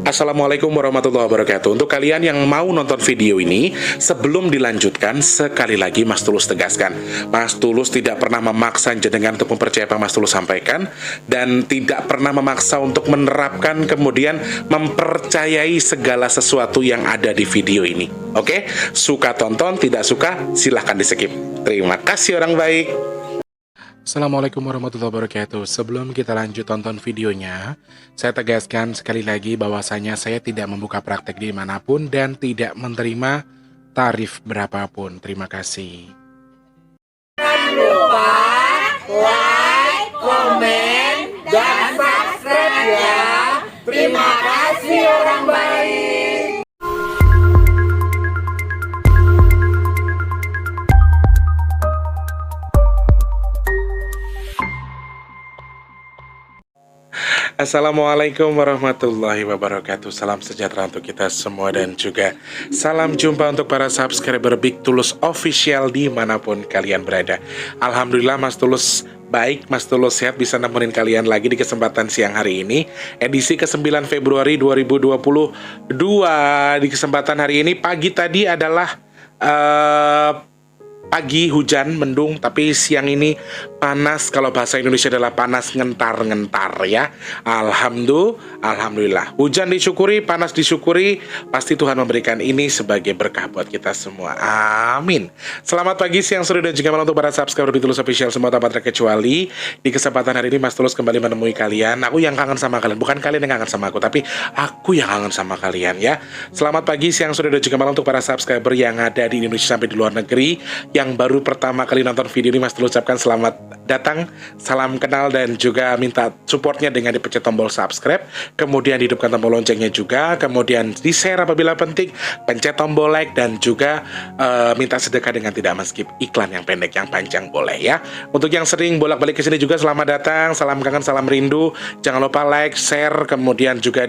Assalamualaikum warahmatullahi wabarakatuh. Untuk kalian yang mau nonton video ini, sebelum dilanjutkan, sekali lagi Mas Tulus tegaskan, Mas Tulus tidak pernah memaksa jenengan untuk mempercayai apa Mas Tulus sampaikan, dan tidak pernah memaksa untuk menerapkan kemudian mempercayai segala sesuatu yang ada di video ini. Oke? Suka tonton, tidak suka silahkan di skip. Terima kasih orang baik. Assalamualaikum warahmatullahi wabarakatuh. Sebelum kita lanjut tonton videonya, saya tegaskan sekali lagi bahwasanya saya tidak membuka praktek dimanapun dan tidak menerima tarif berapapun. Terima kasih. Jangan lupa like, komen, dan subscribe ya. Terima kasih orang baik. Assalamualaikum warahmatullahi wabarakatuh. Salam sejahtera untuk kita semua dan juga salam jumpa untuk para subscriber Big Tulus Official dimanapun kalian berada. Alhamdulillah Mas Tulus baik, Mas Tulus sehat, bisa nemenin kalian lagi di kesempatan siang hari ini, edisi ke-9 Februari 2022. Di kesempatan hari ini, pagi tadi adalah pagi hujan mendung, tapi siang ini panas. Kalau bahasa Indonesia adalah panas ngentar-ngentar ya. Alhamdulillah. Hujan disyukuri, panas disyukuri. Pasti Tuhan memberikan ini sebagai berkah buat kita semua. Amin. Selamat pagi, siang, sore, dan juga malam untuk para subscriber Big Tulus Official semua tanpa terkecuali. Di kesempatan hari ini Mas Tulus kembali menemui kalian. Aku yang kangen sama kalian, bukan kalian yang kangen sama aku, tapi aku yang kangen sama kalian ya. Selamat pagi, siang, sore, dan juga malam untuk para subscriber yang ada di Indonesia sampai di luar negeri. Yang baru pertama kali nonton video ini, Mas Tulus ucapkan selamat datang, salam kenal, dan juga minta supportnya dengan dipencet tombol subscribe, kemudian hidupkan tombol loncengnya juga, kemudian di share apabila penting, pencet tombol like, dan juga minta sedekah dengan tidak men-skip iklan yang pendek, yang panjang boleh ya. Untuk yang sering bolak-balik ke sini juga selamat datang, salam kangen, salam rindu. Jangan lupa like, share, kemudian juga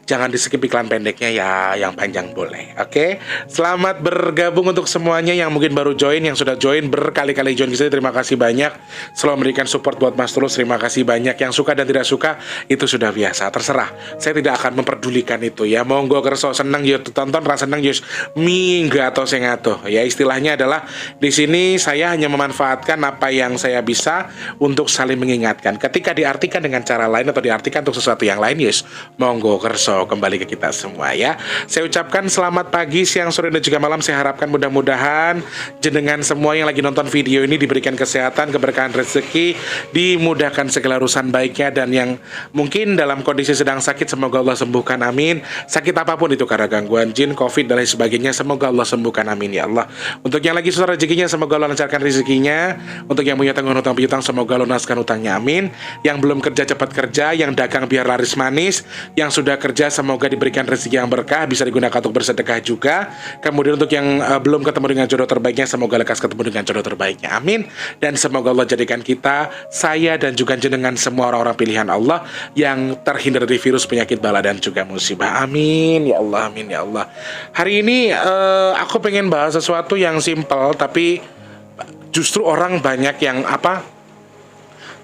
jangan di-skip iklan pendeknya ya, yang panjang boleh. Oke? Selamat bergabung untuk semuanya yang mungkin baru join, yang sudah join berkali-kali join di sini, terima kasih banyak. Selalu memberikan support buat Mas Tulus, terima kasih banyak. Yang suka dan tidak suka itu sudah biasa, terserah. Saya tidak akan memperdulikan itu ya. Monggo kerso seneng yo tonton, rasa seneng yo minggu atau sengato. Ya, istilahnya adalah di sini saya hanya memanfaatkan apa yang saya bisa untuk saling mengingatkan. Ketika diartikan dengan cara lain atau diartikan untuk sesuatu yang lain, yes, monggo kerso kembali ke kita semua ya. Saya ucapkan selamat pagi, siang, sore, dan juga malam. Saya harapkan mudah-mudahan jenengan semua yang lagi nonton video ini diberikan kesehatan, keberkahan rezeki, dimudahkan segala urusan baiknya, dan yang mungkin dalam kondisi sedang sakit semoga Allah sembuhkan, amin. Sakit apapun itu, karena gangguan jin, covid, dan lain sebagainya, semoga Allah sembuhkan, amin ya Allah. Untuk yang lagi susah rezekinya, semoga Allah lancarkan rezekinya. Untuk yang punya tanggungan hutang piutang, semoga Allah lunaskan hutangnya, amin. Yang belum kerja cepat kerja, yang dagang biar laris manis, yang sudah kerja semoga diberikan rezeki yang berkah, bisa digunakan untuk bersedekah juga. Kemudian untuk yang belum ketemu dengan jodoh terbaiknya, semoga lekas ketemu dengan jodoh terbaiknya, amin. Dan semoga Allah jadikan kita, saya dan juga jenengan semua orang-orang pilihan Allah yang terhindar dari virus, penyakit, bala, dan juga musibah, amin ya Allah, amin ya Allah. Hari ini aku pengen bahas sesuatu yang simple, tapi justru orang banyak yang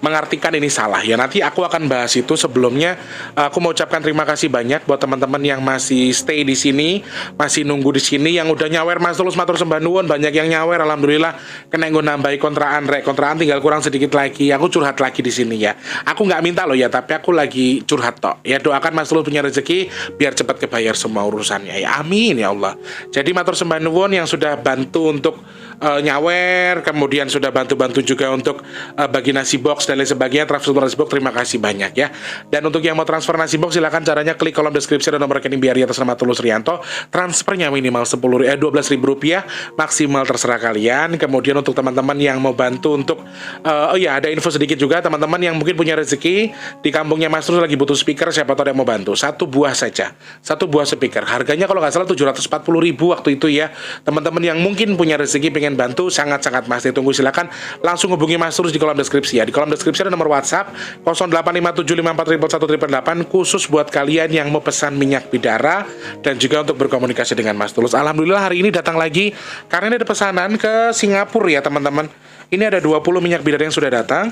mengartikan ini salah ya. Nanti aku akan bahas itu. Sebelumnya aku mau ucapkan terima kasih banyak buat teman-teman yang masih stay di sini, masih nunggu di sini, yang udah nyawer Mas Tulus matur sembah nuwun. Banyak yang nyawer, alhamdulillah. Kena nggo nambahi kontrakan tinggal kurang sedikit lagi. Aku curhat lagi di sini ya. Aku nggak minta loh ya, tapi aku lagi curhat tok. Ya, doakan Mas Tulus punya rezeki biar cepat kebayar semua urusannya ya. Amin ya Allah. Jadi matur sembah nuwun yang sudah bantu untuk nyawer, kemudian sudah bantu-bantu juga untuk bagi nasi box dan lain sebagainya, transfer nasi box, terima kasih banyak ya. Dan untuk yang mau transfer nasi box, silakan caranya klik kolom deskripsi dan nomor rekening BRI atas nama Tulus Rianto. Transfernya minimal 12.000 rupiah, maksimal terserah kalian. Kemudian untuk teman-teman yang mau bantu untuk ada info sedikit juga, teman-teman yang mungkin punya rezeki di kampungnya Mas Tulus lagi butuh speaker, siapa tahu ada yang mau bantu. Satu buah saja, satu buah speaker, harganya kalau nggak salah 740.000 waktu itu ya. Teman-teman yang mungkin punya rezeki pengen bantu, sangat-sangat Mas ditunggu. Silakan langsung hubungi Mas Tulus di kolom deskripsi ya. Di kolom deskripsi ada nomor WhatsApp 0857544188 khusus buat kalian yang mau pesan minyak bidara dan juga untuk berkomunikasi dengan Mas Tulus. Alhamdulillah hari ini datang lagi karena ini ada pesanan ke Singapura ya teman-teman. Ini ada 20 minyak bidara yang sudah datang.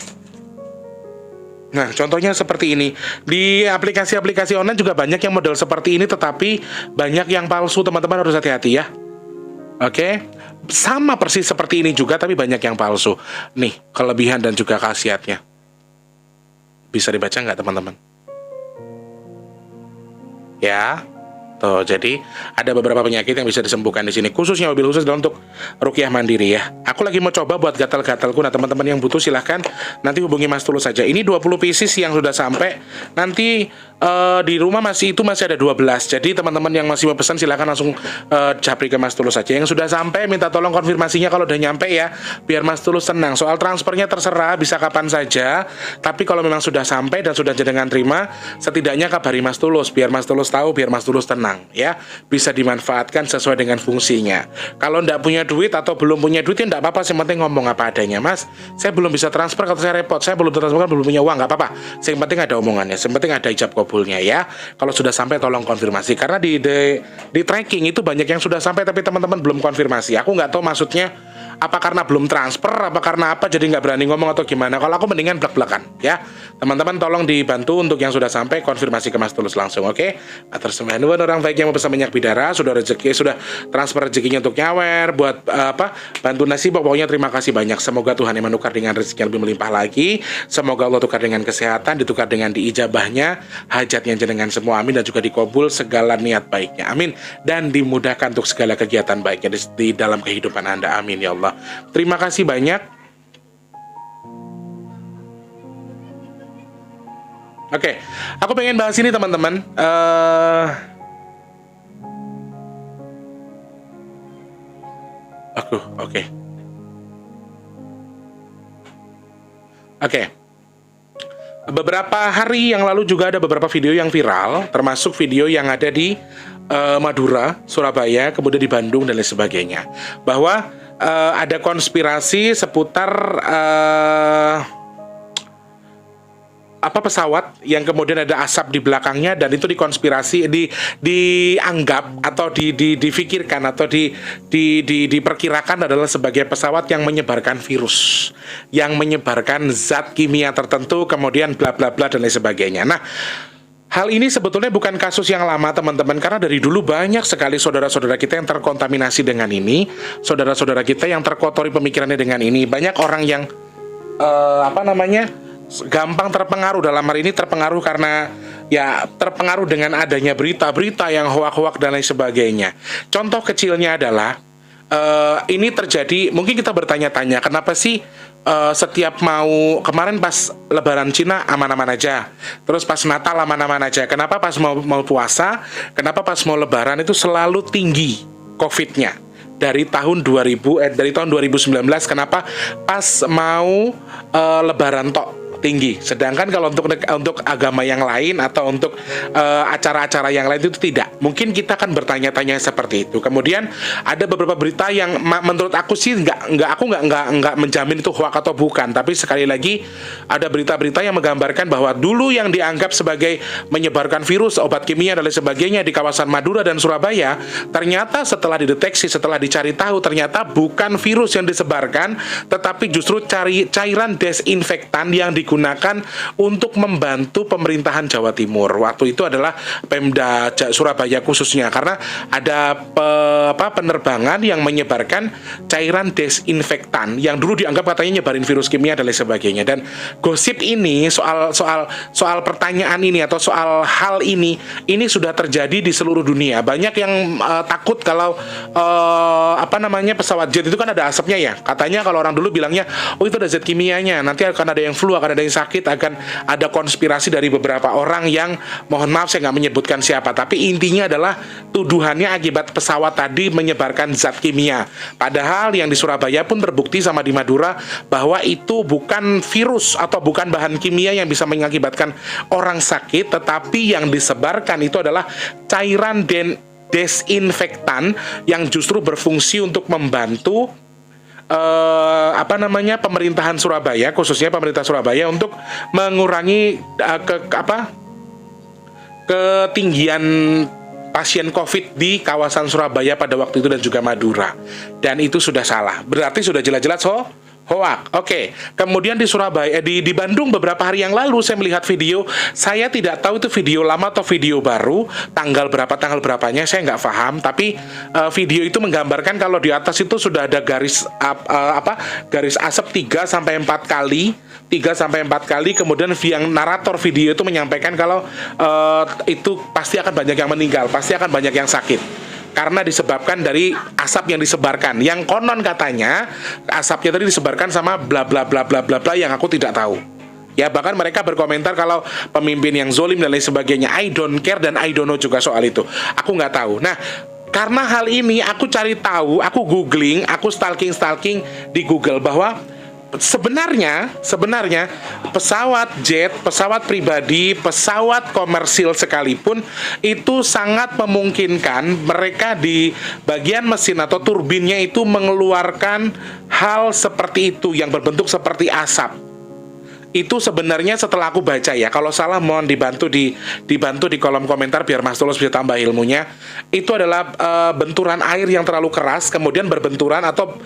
Nah, contohnya seperti ini. Di aplikasi-aplikasi online juga banyak yang model seperti ini, tetapi banyak yang palsu, teman-teman harus hati-hati ya. Oke, sama persis seperti ini juga, tapi banyak yang palsu. Nih, kelebihan dan juga khasiatnya. Bisa dibaca nggak, teman-teman? Ya. Tuh, jadi ada beberapa penyakit yang bisa disembuhkan di sini, khususnya mobil khusus adalah untuk ruqyah mandiri ya. Aku lagi mau coba buat gatal-gatalku. Nah, teman-teman yang butuh silahkan nanti hubungi Mas Tulus saja. Ini 20 pieces yang sudah sampai. Nanti di rumah masih ada 12. Jadi teman-teman yang masih mau pesan silahkan langsung japri ke Mas Tulus saja. Yang sudah sampai minta tolong konfirmasinya kalau udah nyampe ya, biar Mas Tulus tenang. Soal transfernya terserah, bisa kapan saja. Tapi kalau memang sudah sampai dan sudah jenengan terima, setidaknya kabari Mas Tulus, biar Mas Tulus tahu, biar Mas Tulus tenang ya, bisa dimanfaatkan sesuai dengan fungsinya. Kalau ndak punya duit atau belum punya duit ya ndak apa-apa, yang penting ngomong apa adanya. Mas, saya belum bisa transfer, kalau saya repot, saya belum transfer, belum punya uang, nggak apa-apa. Yang penting ada omongannya, yang penting ada ijab kabulnya ya. Kalau sudah sampai tolong konfirmasi, karena di tracking itu banyak yang sudah sampai tapi teman-teman belum konfirmasi. Aku nggak tahu maksudnya apa karena belum transfer, apa karena apa jadi nggak berani ngomong atau gimana. Kalau aku mendingan blak-blakan ya. Teman-teman tolong dibantu untuk yang sudah sampai konfirmasi ke Mas Tulus langsung, oke? Atur sembilan orang baik yang mau pesan minyak bidara, sudah rezeki, sudah transfer rezekinya untuk nyawer, buat bantu nasi, pokoknya terima kasih banyak. Semoga Tuhan yang menukar dengan rezeki yang lebih melimpah lagi. Semoga Allah tukar dengan kesehatan, ditukar dengan diijabahnya hajatnya jenengan semua, amin. Dan juga dikabul segala niat baiknya, amin. Dan dimudahkan untuk segala kegiatan baiknya di dalam kehidupan Anda, amin ya Allah. Terima kasih banyak. Oke, aku pengen bahas ini teman-teman. Oke. Beberapa hari yang lalu juga ada beberapa video yang viral, termasuk video yang ada di Madura, Surabaya, kemudian di Bandung dan lain sebagainya. Bahwa ada konspirasi seputar pesawat yang kemudian ada asap di belakangnya, dan itu dikonspirasi, dianggap atau difikirkan atau diperkirakan adalah sebagai pesawat yang menyebarkan virus, yang menyebarkan zat kimia tertentu, kemudian bla bla bla dan lain sebagainya. Nah, hal ini sebetulnya bukan kasus yang lama teman-teman, karena dari dulu banyak sekali saudara-saudara kita yang terkontaminasi dengan ini, saudara-saudara kita yang terkotori pemikirannya dengan ini. Banyak orang yang gampang terpengaruh, dalam hari ini terpengaruh karena ya terpengaruh dengan adanya berita-berita yang hoak-hoak dan lain sebagainya. Contoh kecilnya adalah ini terjadi, mungkin kita bertanya-tanya kenapa sih setiap mau, kemarin pas Lebaran Cina aman-aman aja, terus pas Natal aman-aman aja, kenapa pas mau puasa, kenapa pas mau Lebaran itu selalu tinggi COVID-nya? Dari tahun 2019, kenapa pas mau Lebaran tok tinggi, sedangkan kalau untuk agama yang lain atau untuk acara-acara yang lain itu tidak. Mungkin kita akan bertanya-tanya seperti itu. Kemudian ada beberapa berita yang menurut aku sih aku nggak menjamin itu hoax atau bukan, tapi sekali lagi ada berita-berita yang menggambarkan bahwa dulu yang dianggap sebagai menyebarkan virus, obat kimia dan lain sebagainya di kawasan Madura dan Surabaya, ternyata setelah dideteksi, setelah dicari tahu, ternyata bukan virus yang disebarkan, tetapi justru cairan desinfektan yang digunakan untuk membantu pemerintahan Jawa Timur. Waktu itu adalah Pemda Surabaya khususnya, karena ada penerbangan yang menyebarkan cairan desinfektan yang dulu dianggap katanya nyebarin virus kimia dan lain sebagainya. Dan gosip ini soal pertanyaan ini atau soal hal ini sudah terjadi di seluruh dunia. Banyak yang takut kalau pesawat jet itu kan ada asapnya ya. Katanya kalau orang dulu bilangnya, oh itu ada zat kimianya, nanti akan ada yang flu, akan ada yang sakit, akan ada konspirasi dari beberapa orang yang, mohon maaf saya nggak menyebutkan siapa, tapi intinya adalah tuduhannya akibat pesawat tadi menyebarkan zat kimia. Padahal yang di Surabaya pun terbukti sama di Madura bahwa itu bukan virus atau bukan bahan kimia yang bisa mengakibatkan orang sakit, tetapi yang disebarkan itu adalah cairan desinfektan yang justru berfungsi untuk membantu pemerintahan Surabaya, khususnya pemerintah Surabaya, untuk mengurangi ketinggian pasien COVID di kawasan Surabaya pada waktu itu dan juga Madura. Dan itu sudah salah. Berarti sudah jelas-jelas Hoak. Oke. Kemudian di Surabaya, di Bandung beberapa hari yang lalu saya melihat video. Saya tidak tahu itu video lama atau video baru. Tanggal berapanya saya nggak paham. Tapi video itu menggambarkan kalau di atas itu sudah ada garis garis asap 3 sampai 4 kali. 3 sampai 4 kali. Kemudian yang narator video itu menyampaikan kalau itu pasti akan banyak yang meninggal, pasti akan banyak yang sakit. Karena disebabkan dari asap yang disebarkan, yang konon katanya asapnya tadi disebarkan sama bla bla bla bla bla bla yang aku tidak tahu. Ya, bahkan mereka berkomentar kalau pemimpin yang zolim dan lain sebagainya. I don't care dan I don't know juga soal itu. Aku nggak tahu. Nah, karena hal ini aku cari tahu, aku googling, aku stalking di Google bahwa sebenarnya pesawat jet, pesawat pribadi, pesawat komersil sekalipun itu sangat memungkinkan mereka di bagian mesin atau turbinnya itu mengeluarkan hal seperti itu yang berbentuk seperti asap. Itu sebenarnya setelah aku baca ya, kalau salah mohon dibantu di kolom komentar biar Mas Tulus bisa tambah ilmunya. Itu adalah benturan air yang terlalu keras kemudian berbenturan atau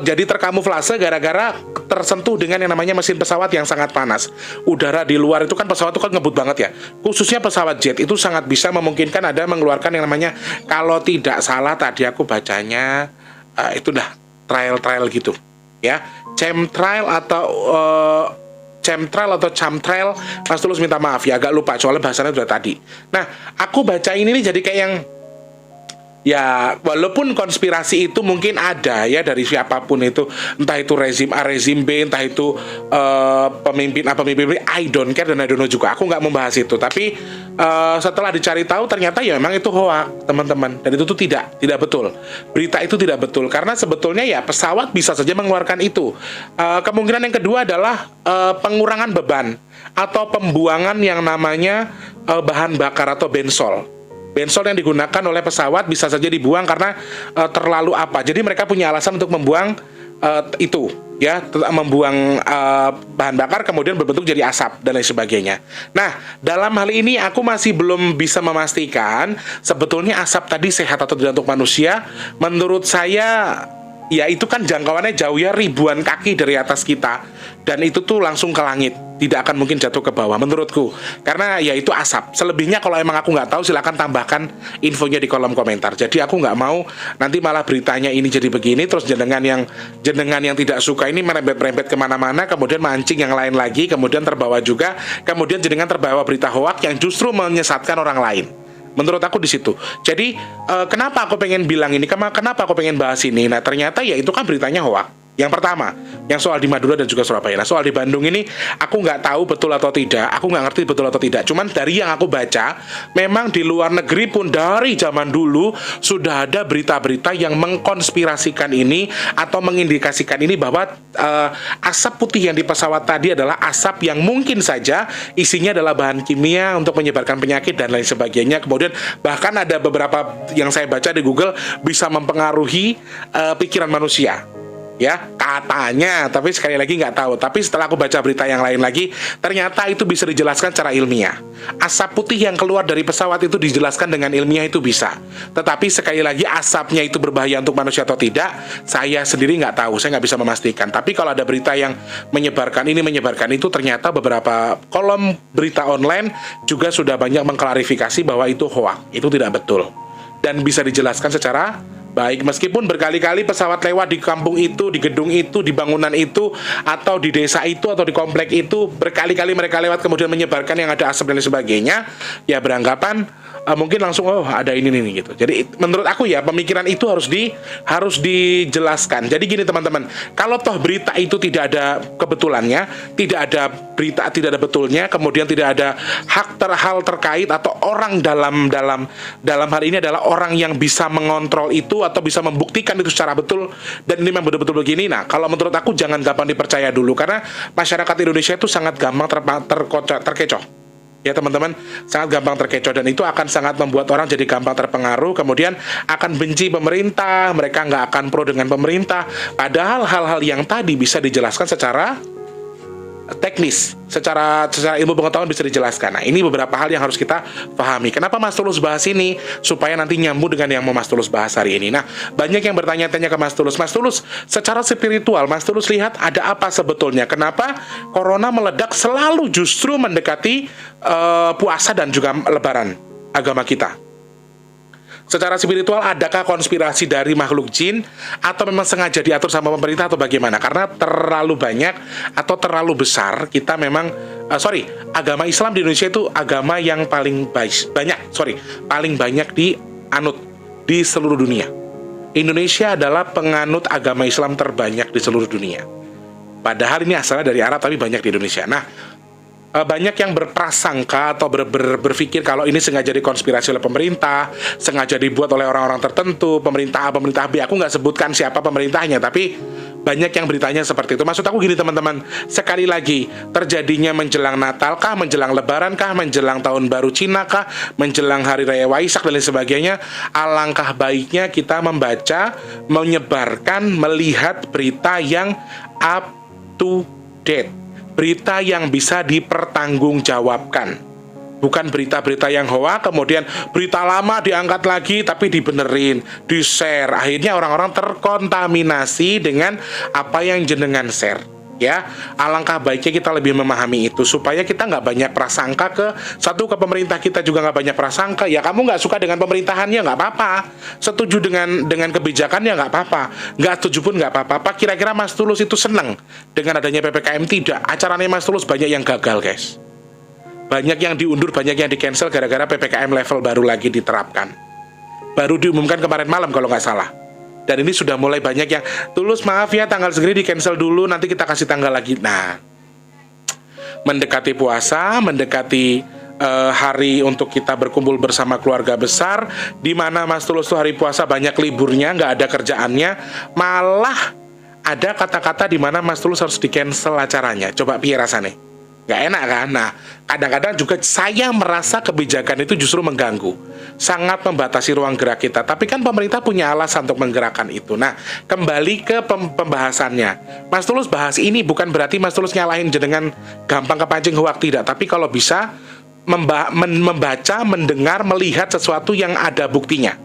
jadi terkamuflase gara-gara tersentuh dengan yang namanya mesin pesawat yang sangat panas. Udara di luar itu kan pesawat itu kan ngebut banget ya. Khususnya pesawat jet itu sangat bisa memungkinkan ada mengeluarkan yang namanya, kalau tidak salah tadi aku bacanya itu dah trial gitu ya, chemtrail atau camtrail. Mas Tulus minta maaf ya, agak lupa soalnya bahasanya udah tadi. Nah, aku baca ini nih jadi kayak yang ya, walaupun konspirasi itu mungkin ada ya dari siapapun itu, entah itu rezim A, rezim B, entah itu pemimpin A, pemimpin B, I don't care dan I don't know juga. Aku nggak membahas itu. Tapi setelah dicari tahu ternyata ya memang itu hoak, teman-teman. Dan itu tuh tidak betul. Berita itu tidak betul karena sebetulnya ya pesawat bisa saja mengeluarkan itu. Kemungkinan yang kedua adalah pengurangan beban atau pembuangan yang namanya bahan bakar atau bensol. Bensol yang digunakan oleh pesawat bisa saja dibuang karena terlalu apa. Jadi mereka punya alasan untuk membuang itu, ya, membuang bahan bakar kemudian berbentuk jadi asap dan lain sebagainya. Nah, dalam hal ini aku masih belum bisa memastikan sebetulnya asap tadi sehat atau tidak untuk manusia. Menurut saya, ya itu kan jangkauannya jauh ya, ribuan kaki dari atas kita. Dan itu tuh langsung ke langit, tidak akan mungkin jatuh ke bawah menurutku. Karena ya itu asap. Selebihnya kalau emang aku nggak tahu silakan tambahkan infonya di kolom komentar. Jadi aku nggak mau nanti malah beritanya ini jadi begini, terus jenengan yang tidak suka ini merembet-rembet kemana-mana, kemudian mancing yang lain lagi, kemudian terbawa juga, kemudian jenengan terbawa berita hoak yang justru menyesatkan orang lain. Menurut aku di situ. Jadi kenapa aku pengen bilang ini? Kenapa aku pengen bahas ini? Nah ternyata ya itu kan beritanya hoak. Yang pertama, yang soal di Madura dan juga Surabaya. Nah, soal di Bandung ini aku nggak tahu betul atau tidak, aku nggak ngerti betul atau tidak. Cuman dari yang aku baca, memang di luar negeri pun dari zaman dulu sudah ada berita-berita yang mengkonspirasikan ini atau mengindikasikan ini bahwa asap putih yang di pesawat tadi adalah asap yang mungkin saja isinya adalah bahan kimia untuk menyebarkan penyakit dan lain sebagainya. Kemudian bahkan ada beberapa yang saya baca di Google bisa mempengaruhi pikiran manusia. Ya, katanya, tapi sekali lagi nggak tahu. Tapi setelah aku baca berita yang lain lagi, ternyata itu bisa dijelaskan secara ilmiah. Asap putih yang keluar dari pesawat itu dijelaskan dengan ilmiah itu bisa. Tetapi sekali lagi asapnya itu berbahaya untuk manusia atau tidak, saya sendiri nggak tahu, saya nggak bisa memastikan. Tapi kalau ada berita yang menyebarkan ini, menyebarkan itu, ternyata beberapa kolom berita online juga sudah banyak mengklarifikasi bahwa itu hoax, itu tidak betul. Dan bisa dijelaskan secara baik, meskipun berkali-kali pesawat lewat di kampung itu, di gedung itu, di bangunan itu, atau di desa itu, atau di komplek itu, berkali-kali mereka lewat kemudian menyebarkan yang ada asap dan sebagainya, ya beranggapan mungkin langsung oh ada ini gitu. Jadi menurut aku ya pemikiran itu harus dijelaskan. Jadi gini teman-teman, kalau toh berita itu tidak ada kebetulannya, tidak ada berita tidak ada betulnya, kemudian tidak ada hal terkait atau orang dalam hal ini adalah orang yang bisa mengontrol itu atau bisa membuktikan itu secara betul dan ini memang betul-betul begini. Nah, kalau menurut aku jangan gampang dipercaya dulu karena masyarakat Indonesia itu sangat gampang terkecoh. Ya teman-teman, sangat gampang terkecoh dan itu akan sangat membuat orang jadi gampang terpengaruh, kemudian akan benci pemerintah, mereka nggak akan pro dengan pemerintah. Padahal hal-hal yang tadi bisa dijelaskan secara teknis, secara ilmu pengetahuan bisa dijelaskan. Nah, ini beberapa hal yang harus kita pahami. Kenapa Mas Tulus bahas ini? Supaya nanti nyambung dengan yang mau Mas Tulus bahas hari ini. Nah, banyak yang bertanya-tanya ke Mas Tulus. Mas Tulus, secara spiritual, Mas Tulus lihat ada apa sebetulnya? Kenapa corona meledak selalu justru mendekati puasa dan juga lebaran agama kita? Secara spiritual, adakah konspirasi dari makhluk jin atau memang sengaja diatur sama pemerintah atau bagaimana? Karena terlalu banyak atau terlalu besar kita memang agama Islam di Indonesia itu agama yang paling paling banyak dianut di seluruh dunia. Indonesia adalah penganut agama Islam terbanyak di seluruh dunia. Padahal ini asalnya dari Arab tapi banyak di Indonesia. Nah, banyak yang berprasangka atau berpikir kalau ini sengaja dikonspirasi oleh pemerintah, sengaja dibuat oleh orang-orang tertentu, pemerintah A, pemerintah B. Aku nggak sebutkan siapa pemerintahnya, tapi banyak yang beritanya seperti itu. Maksud aku gini teman-teman, sekali lagi, terjadinya menjelang Natal kah, menjelang Lebaran kah, menjelang Tahun Baru Cina kah, menjelang Hari Raya Waisak dan lain sebagainya, alangkah baiknya kita membaca, menyebarkan, melihat berita yang up to date, berita yang bisa dipertanggungjawabkan, bukan berita-berita yang hoax, kemudian berita lama diangkat lagi tapi dibenerin, di-share, akhirnya orang-orang terkontaminasi dengan apa yang jenengan share. Ya, alangkah baiknya kita lebih memahami itu supaya kita nggak banyak prasangka ke pemerintah kita juga nggak banyak prasangka. Ya kamu nggak suka dengan pemerintahannya nggak apa-apa, setuju dengan kebijakannya nggak apa-apa, nggak setuju pun nggak apa-apa. Kira-kira Mas Tulus itu seneng dengan adanya PPKM? Tidak, acaranya Mas Tulus banyak yang gagal guys, banyak yang diundur, banyak yang di-cancel gara-gara PPKM level baru lagi diterapkan, baru diumumkan kemarin malam kalau nggak salah. Dan ini sudah mulai banyak yang Tulus maaf ya tanggal segini di cancel dulu, nanti kita kasih tanggal lagi. Nah, mendekati puasa, mendekati hari untuk kita berkumpul bersama keluarga besar, di mana Mas Tulus tuh hari puasa banyak liburnya, nggak ada kerjaannya, malah ada kata-kata di mana Mas Tulus harus di cancel acaranya. Coba piye rasanya? Nggak enak kan? Nah, kadang-kadang juga saya merasa kebijakan itu justru mengganggu, sangat membatasi ruang gerak kita. Tapi kan pemerintah punya alasan untuk menggerakkan itu. Nah, kembali ke pembahasannya. Mas Tulus bahas ini bukan berarti Mas Tulus nyalahin jenengan gampang kepancing hoak, tidak. Tapi kalau bisa membaca, mendengar, melihat sesuatu yang ada buktinya,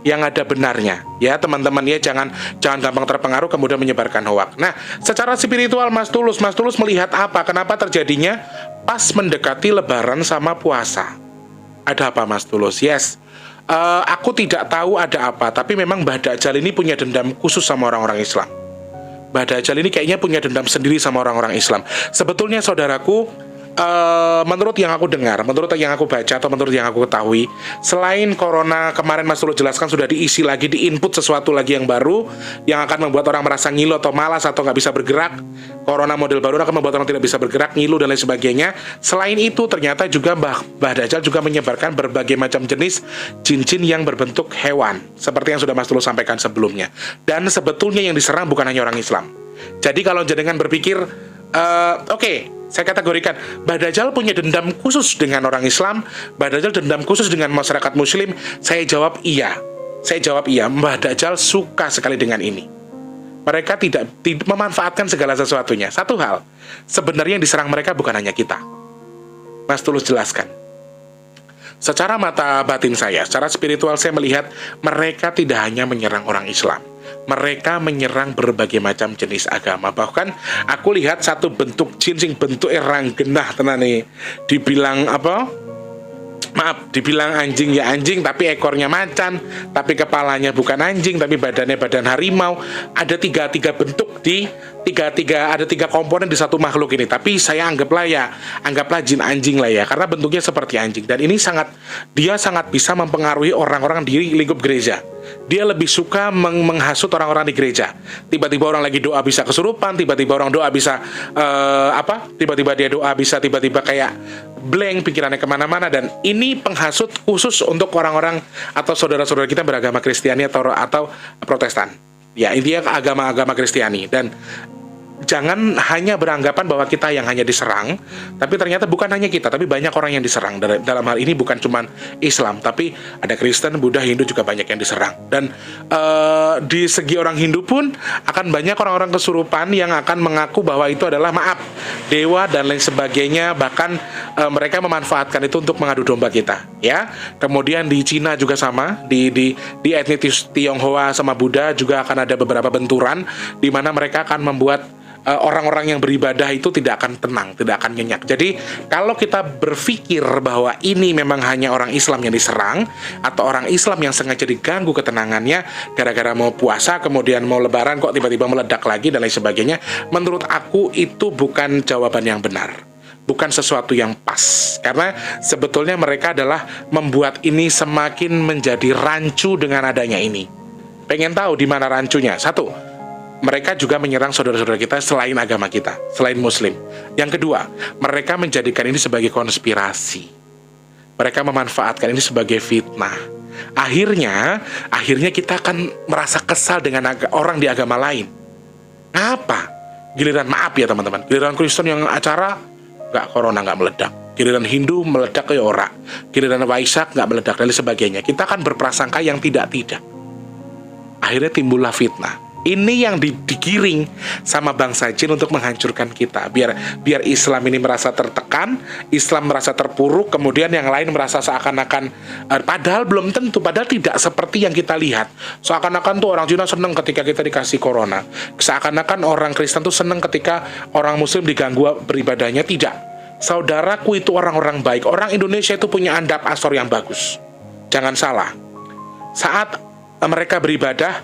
yang ada benarnya, ya teman-teman ya, jangan gampang terpengaruh kemudian menyebarkan hoak. Nah, secara spiritual Mas Tulus melihat apa? Kenapa terjadinya pas mendekati Lebaran sama puasa? Ada apa Mas Tulus? Yes, aku tidak tahu ada apa, tapi memang Mbah Dajjal ini punya dendam khusus sama orang-orang Islam. Mbah Dajjal ini kayaknya punya dendam sendiri sama orang-orang Islam. Sebetulnya saudaraku, menurut yang aku dengar, menurut yang aku baca atau menurut yang aku ketahui, selain corona kemarin Mas Tulus jelaskan sudah diisi lagi, diinput sesuatu lagi yang baru yang akan membuat orang merasa ngilu atau malas atau nggak bisa bergerak. Corona model baru akan membuat orang tidak bisa bergerak, ngilu dan lain sebagainya. Selain itu ternyata juga Mbah Dajjal juga menyebarkan berbagai macam jenis jin-jin yang berbentuk hewan, seperti yang sudah Mas Tulus sampaikan sebelumnya. Dan sebetulnya yang diserang bukan hanya orang Islam. Jadi kalau jenengan berpikir oke, saya kategorikan Mbah Dajjal punya dendam khusus dengan orang Islam, Mbah Dajjal dendam khusus dengan masyarakat Muslim. Saya jawab iya. Mbah Dajjal suka sekali dengan ini. Mereka tidak memanfaatkan segala sesuatunya. Satu hal, sebenarnya yang diserang mereka bukan hanya kita. Mas Tulus jelaskan. Secara mata batin saya, secara spiritual saya melihat mereka tidak hanya menyerang orang Islam. Mereka menyerang berbagai macam jenis agama. Bahkan aku lihat satu bentuk jin sing bentuk erang genah tenane. Dibilang apa? Maaf, dibilang anjing ya anjing, tapi ekornya macan, tapi kepalanya bukan anjing, tapi badannya badan harimau. Ada tiga bentuk ada tiga komponen di satu makhluk ini. Tapi saya anggaplah jin anjing lah ya, karena bentuknya seperti anjing. Dan ini dia sangat bisa mempengaruhi orang-orang di lingkup gereja. Dia lebih suka menghasut orang-orang di gereja. Tiba-tiba orang lagi doa bisa kesurupan, tiba-tiba orang doa bisa tiba-tiba dia doa bisa tiba-tiba kayak blank, pikirannya kemana-mana. Dan ini penghasut khusus untuk orang-orang atau saudara-saudara kita beragama Kristiani atau Protestan. Ya, intinya agama-agama Kristiani. Dan jangan hanya beranggapan bahwa kita yang hanya diserang, tapi ternyata bukan hanya kita, tapi banyak orang yang diserang. Dalam hal ini bukan cuma Islam, tapi ada Kristen, Buddha, Hindu juga banyak yang diserang. Dan di segi orang Hindu pun akan banyak orang-orang kesurupan yang akan mengaku bahwa itu adalah dewa dan lain sebagainya. Bahkan mereka memanfaatkan itu untuk mengadu domba kita, ya. Kemudian di Cina juga sama, di etnis Tionghoa sama Buddha juga akan ada beberapa benturan di mana mereka akan membuat orang-orang yang beribadah itu tidak akan tenang, tidak akan nyenyak. Jadi kalau kita berpikir bahwa ini memang hanya orang Islam yang diserang, atau orang Islam yang sengaja diganggu ketenangannya gara-gara mau puasa, kemudian mau lebaran kok tiba-tiba meledak lagi dan lain sebagainya, menurut aku itu bukan jawaban yang benar, bukan sesuatu yang pas. Karena sebetulnya mereka adalah membuat ini semakin menjadi rancu dengan adanya ini. Pengen tahu di mana rancunya? Satu, mereka juga menyerang saudara-saudara kita selain agama kita, selain Muslim. Yang kedua, mereka menjadikan ini sebagai konspirasi. Mereka memanfaatkan ini sebagai fitnah. Akhirnya kita akan merasa kesal dengan orang di agama lain. Ngapa? Giliran, maaf ya teman-teman, giliran Kristen yang acara corona nggak meledak, giliran Hindu meledak ya ora, giliran Waisak nggak meledak dan sebagainya. Kita akan berprasangka yang tidak. Akhirnya timbullah fitnah. Ini yang digiring sama bangsa jin untuk menghancurkan kita. Biar Islam ini merasa tertekan, Islam merasa terpuruk, kemudian yang lain merasa seakan-akan, padahal belum tentu, padahal tidak seperti yang kita lihat. Seakan-akan tuh orang Cina senang ketika kita dikasih corona. Seakan-akan orang Kristen tuh senang ketika orang Muslim diganggu beribadahnya. Tidak. Saudaraku, itu orang-orang baik. Orang Indonesia itu punya andap asor yang bagus. Jangan salah. Saat mereka beribadah,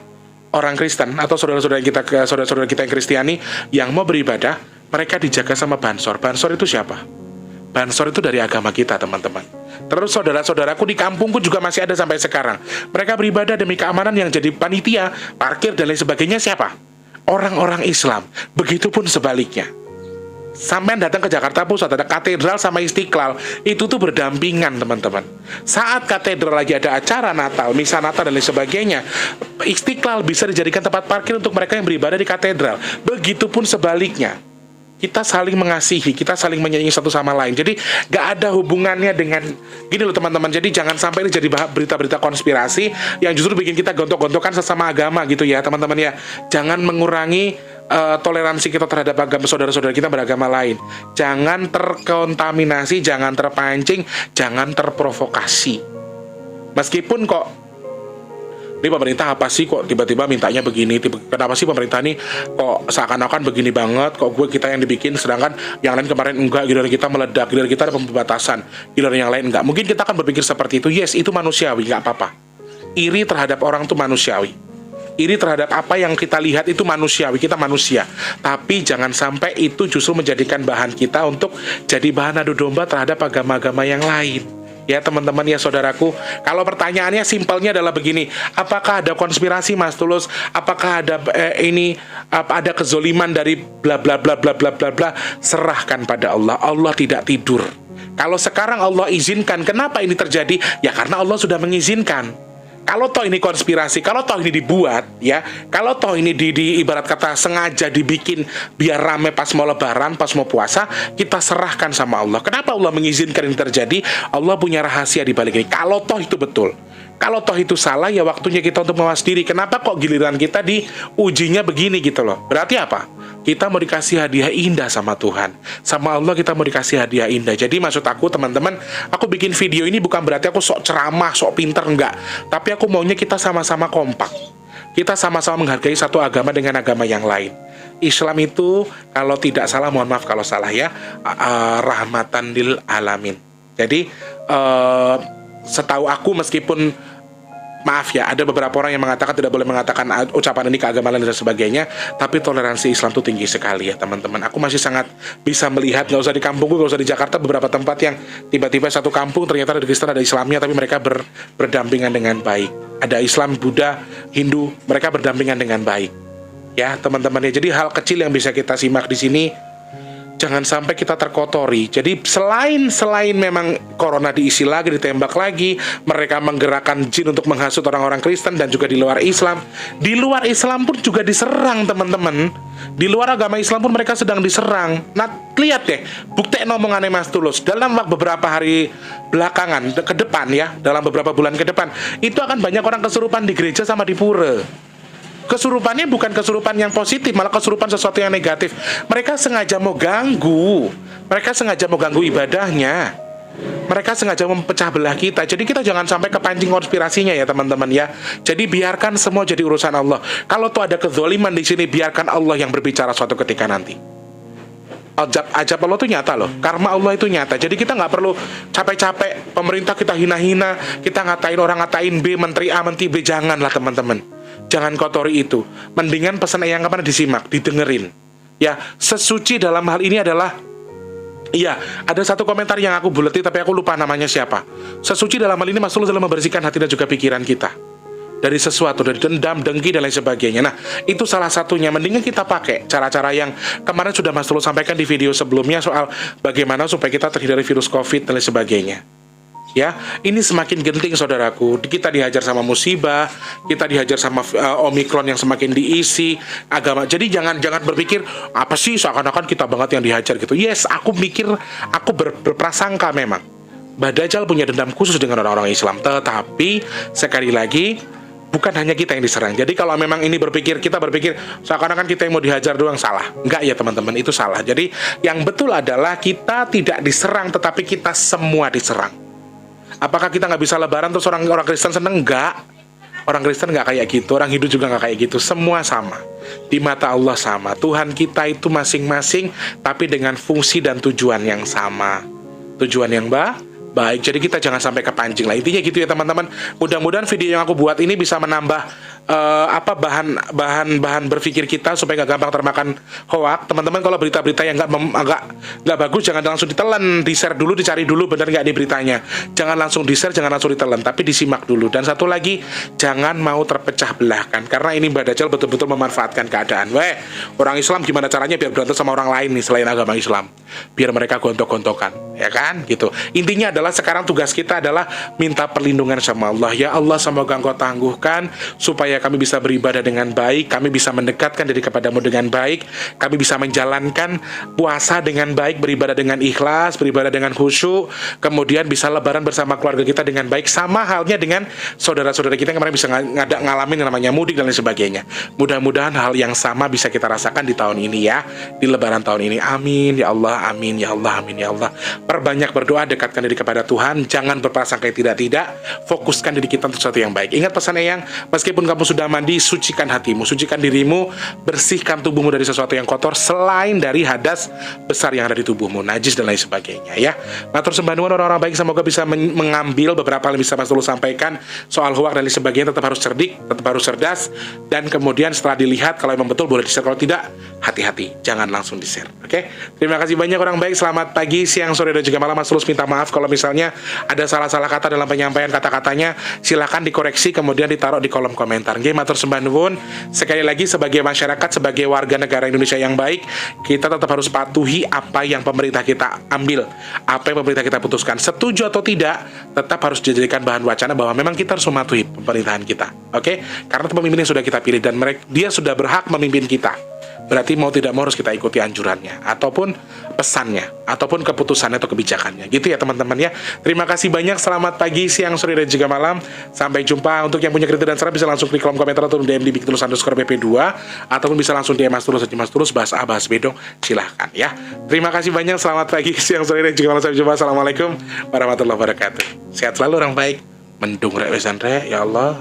orang Kristen atau saudara-saudara kita yang Kristiani yang mau beribadah, mereka dijaga sama Bansor. Bansor itu siapa? Bansor itu dari agama kita, teman-teman. Terus saudara-saudaraku di kampungku juga masih ada sampai sekarang. Mereka beribadah demi keamanan, yang jadi panitia, parkir dan lain sebagainya siapa? Orang-orang Islam. Begitupun sebaliknya. Sampai datang ke Jakarta Pusat, ada katedral sama Istiqlal, itu tuh berdampingan, teman-teman. Saat katedral lagi ada acara Natal, misa Natal dan lain sebagainya, Istiqlal bisa dijadikan tempat parkir untuk mereka yang beribadah di katedral. Begitupun sebaliknya. Kita saling mengasihi, kita saling menyayangi satu sama lain. Jadi gak ada hubungannya dengan gini loh teman-teman. Jadi jangan sampai ini jadi berita-berita konspirasi yang justru bikin kita gontok-gontokan sesama agama gitu ya teman-teman ya. Jangan mengurangi toleransi kita terhadap agama saudara-saudara kita beragama lain. Jangan terkontaminasi, jangan terpancing, jangan terprovokasi. Meskipun kok ini pemerintah apa sih kok tiba-tiba mintanya begini, kenapa sih pemerintah ini kok seakan-akan begini banget, kok kita yang dibikin sedangkan yang lain kemarin enggak, giliran kita meledak, giliran kita ada pembatasan, giliran yang lain enggak. Mungkin kita akan berpikir seperti itu. Yes, itu manusiawi, nggak apa-apa. Iri terhadap orang itu manusiawi. Iri terhadap apa yang kita lihat itu manusiawi, kita manusia. Tapi jangan sampai itu justru menjadikan bahan kita untuk jadi bahan adu domba terhadap agama-agama yang lain. Ya teman-teman ya saudaraku, kalau pertanyaannya simpelnya adalah begini, apakah ada konspirasi Mas Tulus? Apakah ada ada kezoliman dari bla bla bla bla bla bla bla? Serahkan pada Allah. Allah tidak tidur. Kalau sekarang Allah izinkan, kenapa ini terjadi? Ya karena Allah sudah mengizinkan. Kalau toh ini konspirasi, kalau toh ini dibuat, ya, kalau toh ini di ibarat kata sengaja dibikin biar rame pas mau lebaran, pas mau puasa, kita serahkan sama Allah. Kenapa Allah mengizinkan ini terjadi? Allah punya rahasia di balik ini. Kalau toh itu betul, kalau toh itu salah, ya waktunya kita untuk mawas diri. Kenapa kok giliran kita diujinya begini gitu loh? Berarti apa? Kita mau dikasih hadiah indah sama Tuhan. Sama Allah kita mau dikasih hadiah indah. Jadi maksud aku teman-teman, aku bikin video ini bukan berarti aku sok ceramah, sok pinter, enggak. Tapi aku maunya kita sama-sama kompak. Kita sama-sama menghargai satu agama dengan agama yang lain. Islam itu kalau tidak salah, mohon maaf kalau salah ya, rahmatan lil alamin. Jadi setahu aku meskipun maaf ya, ada beberapa orang yang mengatakan tidak boleh mengatakan ucapan ini ke agama lain dan sebagainya, tapi toleransi Islam itu tinggi sekali ya teman-teman. Aku masih sangat bisa melihat, nggak usah di kampungku, nggak usah di Jakarta, beberapa tempat yang tiba-tiba satu kampung ternyata ada Kristen, ada Islamnya, tapi mereka berdampingan dengan baik. Ada Islam, Buddha, Hindu, mereka berdampingan dengan baik. Ya teman-teman ya, jadi hal kecil yang bisa kita simak di sini, jangan sampai kita terkotori. Jadi selain memang corona diisi lagi, ditembak lagi, mereka menggerakkan jin untuk menghasut orang-orang Kristen dan juga di luar Islam. Di luar Islam pun juga diserang, teman-teman. Di luar agama Islam pun mereka sedang diserang. Nah, lihat deh, bukti omongannya Mas Tulus. Dalam beberapa hari belakangan, ke depan ya, dalam beberapa bulan ke depan, itu akan banyak orang kesurupan di gereja sama di pura. Kesurupannya bukan kesurupan yang positif, malah kesurupan sesuatu yang negatif. Mereka sengaja mau ganggu. Mereka sengaja mau ganggu ibadahnya. Mereka sengaja mempecah belah kita. Jadi kita jangan sampai kepancing konspirasinya ya teman-teman ya. Jadi biarkan semua jadi urusan Allah. Kalau tuh ada kezoliman di sini, biarkan Allah yang berbicara suatu ketika nanti. Ajab Allah itu nyata loh. Karma Allah itu nyata. Jadi kita nggak perlu capek-capek. Pemerintah kita hina-hina, kita ngatain orang, ngatain B, menteri A, menteri B. Janganlah teman-teman. Jangan kotori itu. Mendingan pesan yang kemana disimak, didengerin. Ya, sesuci dalam hal ini adalah, iya, ada satu komentar yang aku buleti tapi aku lupa namanya siapa. Sesuci dalam hal ini Mas Tulus dalam membersihkan hati dan juga pikiran kita dari sesuatu, dari dendam, dengki dan lain sebagainya. Nah, itu salah satunya. Mendingan kita pakai cara-cara yang kemarin sudah Mas Tulus sampaikan di video sebelumnya soal bagaimana supaya kita terhindar dari virus COVID dan lain sebagainya. Ya, ini semakin genting saudaraku. Kita dihajar sama musibah, kita dihajar sama Omikron yang semakin diisi agama. Jadi jangan berpikir apa sih seakan-akan kita banget yang dihajar gitu. Yes, aku mikir, aku berprasangka memang Mbah Dajjal punya dendam khusus dengan orang-orang Islam. Tetapi sekali lagi bukan hanya kita yang diserang. Jadi kalau memang ini kita berpikir seakan-akan kita yang mau dihajar doang, salah. Enggak ya teman-teman, itu salah. Jadi yang betul adalah kita tidak diserang, tetapi kita semua diserang. Apakah kita nggak bisa lebaran terus orang Kristen seneng? Enggak. Orang Kristen nggak kayak gitu, orang Hindu juga nggak kayak gitu. Semua sama. Di mata Allah sama. Tuhan kita itu masing-masing, tapi dengan fungsi dan tujuan yang sama. Tujuan yang baik. Jadi kita jangan sampai kepancing lah. Intinya gitu ya teman-teman. Mudah-mudahan video yang aku buat ini bisa menambah bahan berpikir kita supaya nggak gampang termakan hoak. Teman-teman kalau berita-berita yang nggak bagus jangan langsung ditelan, di-share dulu, dicari dulu benar nggak di beritanya. Jangan langsung di-share, jangan langsung ditelan, tapi disimak dulu. Dan satu lagi, jangan mau terpecah belahkan karena ini Mbah Dajjal betul-betul memanfaatkan keadaan. Orang Islam gimana caranya biar berantem sama orang lain nih selain agama Islam? Biar mereka gontok-gontokan, ya kan? Gitu. Intinya adalah sekarang tugas kita adalah minta perlindungan sama Allah. Ya Allah, semoga Engkau tangguhkan supaya kami bisa beribadah dengan baik, kami bisa mendekatkan diri kepadamu dengan baik, kami bisa menjalankan puasa dengan baik, beribadah dengan ikhlas, beribadah dengan khusyuk, kemudian bisa lebaran bersama keluarga kita dengan baik, sama halnya dengan saudara-saudara kita yang kemarin bisa ngalamin yang namanya mudik dan lain sebagainya. Mudah-mudahan hal yang sama bisa kita rasakan di tahun ini ya, di lebaran tahun ini. Amin ya Allah, amin ya Allah, amin ya Allah. Perbanyak berdoa, dekatkan diri kepada Tuhan, jangan berprasangka tidak-tidak, fokuskan diri kita untuk sesuatu yang baik. Ingat pesan Eyang, meskipun kamu sudah mandi, sucikan hatimu, sucikan dirimu, bersihkan tubuhmu dari sesuatu yang kotor selain dari hadas besar yang ada di tubuhmu, najis dan lain sebagainya ya. Matur sembah nuwun orang-orang baik, semoga bisa mengambil beberapa yang bisa Mas Tulus sampaikan soal hoak dan lain sebagainya. Tetap harus cerdik, tetap harus cerdas, dan kemudian setelah dilihat kalau memang betul boleh di-share, kalau tidak hati-hati, jangan langsung di-share. Oke? Terima kasih banyak orang baik. Selamat pagi, siang, sore, dan juga malam. Mas Tulus minta maaf kalau misalnya ada salah-salah kata dalam penyampaian kata-katanya. Silakan dikoreksi kemudian ditaruh di kolom komentar. Nggih, matur sembah nuwun. Sekali lagi, sebagai masyarakat, sebagai warga negara Indonesia yang baik, kita tetap harus patuhi apa yang pemerintah kita ambil, apa yang pemerintah kita putuskan. Setuju atau tidak, tetap harus dijadikan bahan wacana bahwa memang kita harus mematuhi pemerintahan kita. Oke? Karena pemimpin yang sudah kita pilih dan dia sudah berhak memimpin kita. Berarti mau tidak mau harus kita ikuti anjurannya, ataupun pesannya, ataupun keputusannya atau kebijakannya. Gitu ya teman-teman ya. Terima kasih banyak. Selamat pagi, siang, sore, dan juga malam. Sampai jumpa. Untuk yang punya kritik dan saran bisa langsung klik kolom komentar atau DM di @tulus_pp2, ataupun bisa langsung DM Mas Tulus, Mas Tulus, bahas A, bahas B dong. Silahkan ya. Terima kasih banyak. Selamat pagi, siang, sore, dan juga malam. Sampai jumpa. Assalamualaikum warahmatullahi wabarakatuh. Sehat selalu orang baik. Mendung rek wesan rek, ya Allah.